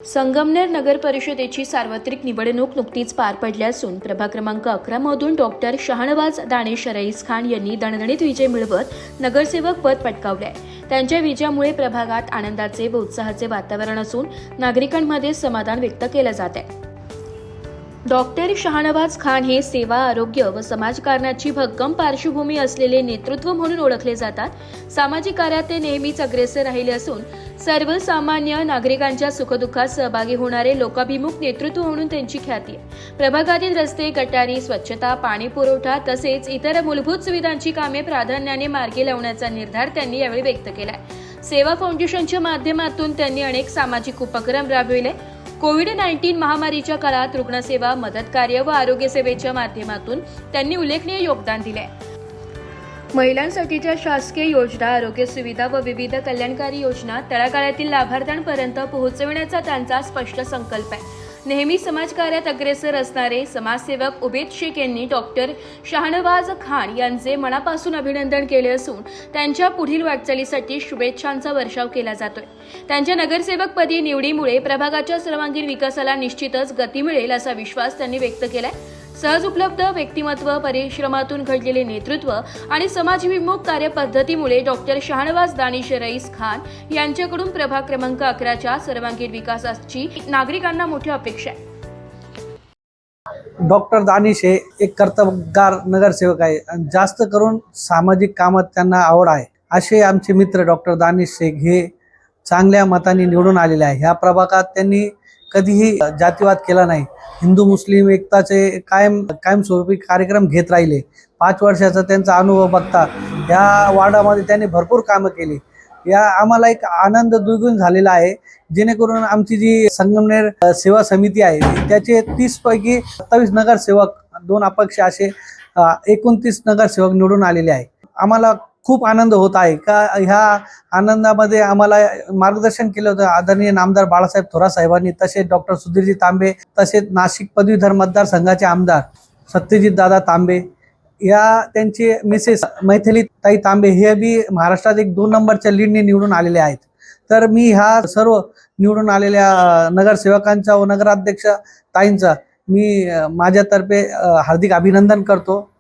संगमनेर नगर परिषदेची सार्वत्रिक निवडणूक नुकतीच पार पडली असून प्रभाग क्रमांक 11 मधून डॉक्टर शाहनवाज दानिश रईस खान यांनी दणदणीत विजय मिळवत नगरसेवक पद पटकावले. त्यांच्या विजयामुळे प्रभागात आनंदाचे व उत्साहाचे वातावरण असून नागरिकांमध्ये समाधान व्यक्त केले जात आहे. डॉक्टर शाहनवाज खान हे सेवा, आरोग्य व समाजकारणाची भक्कम पार्श्वभूमी असलेले नेतृत्व म्हणून ओळखले जातात. सामाजिक कार्यात ते नेहमीच अग्रेसर राहिले असून सर्वसामान्य नागरिकांच्या सुखदुःखात सहभागी होणारे लोकाभिमुख नेतृत्व म्हणून त्यांची ख्याती आहे. प्रभागातील रस्ते, गटारी, स्वच्छता, पाणी पुरवठा तसेच इतर मूलभूत सुविधांची कामे प्राधान्याने मार्गी लावण्याचा निर्धार त्यांनी यावेळी व्यक्त केला. सेवा फाउंडेशनच्या माध्यमातून त्यांनी अनेक सामाजिक उपक्रम राबविले. कोविड-19 महामारीच्या काळात रुग्णसेवा, मदत कार्य व आरोग्य सेवेच्या माध्यमातून त्यांनी उल्लेखनीय योगदान दिले. महिलांसाठीच्या शासकीय योजना, आरोग्य सुविधा व विविध कल्याणकारी योजना तळागाळातील लाभार्थ्यांपर्यंत पोहोचविण्याचा त्यांचा स्पष्ट संकल्प आहे. नेहमी समाजकार्यात अग्रेसर असणारे समाजसेवक उबेद शेख यांनी डॉक्टर शाहनवाज खान यांचे मनापासून अभिनंदन केले असून त्यांच्या पुढील वाटचालीसाठी शुभेच्छांचा वर्षाव केला जातोय. त्यांच्या नगरसेवकपदी निवडीमुळे प्रभागाच्या सर्वांगीण विकासाला निश्चितच गती मिळेल असा विश्वास त्यांनी व्यक्त केलाय. सहज उपलब्ध व्यक्तिमत्व, परिश्रमातून घडलेले नेतृत्व आणि समाजविमुख कार्यपद्धतीमुळे डॉक्टर शाहनवाज दानिश रईस खान यांच्याकडून प्रभाग क्रमांक 11च्या सर्वांगीण विकासाची नागरिकांना मोठी अपेक्षा आहे. डॉक्टर दानिश हे एक कर्तबगार नगरसेवक आहे आणि जास्त करून सामाजिक कामात त्यांना आवड आहे. असे आमचे मित्र डॉक्टर दानिश शेख हे चांगल्या मताने निवडून आलेले आहे. ह्या प्रभागात त्यांनी कधीही जातीवाद केला नाही. हिंदू मुस्लिम एकताचे कायमस्वरूपी कार्यक्रम घेत राहिले. 5 वर्षाचा त्यांचा अनुभव बघता या वार्डामध्ये त्यांनी भरपूर कामं केली. या आम्हाला एक आनंद द्विगुण झालेला आहे, जेणेकरून आमची जी संगमनेर सेवा समिती आहे त्याचे 30 पैकी 27 नगरसेवक, 2 अपक्ष असे 29 नगरसेवक निवडून आलेले आहे. आम्हाला खूप आनंद होत आहे का ह्या आनंदामध्ये आम्हाला मार्गदर्शन केलं होतं आदरणीय नामदार बाळासाहेब थोरात साहेबांनी, तसेच डॉक्टर सुधीरजी तांबे, तसेच नाशिक पदवीधर मतदारसंघाचे आमदार सत्यजित दादा तांबे, या त्यांचे मिसेस मैथिली ताई तांबे हे बी महाराष्ट्रात 1-2 नंबरच्या लीडने निवडून आलेले आहेत. तर मी ह्या सर्व निवडून आलेल्या नगरसेवकांचा व नगराध्यक्ष ताईंचा मी माझ्यातर्फे हार्दिक अभिनंदन करतो.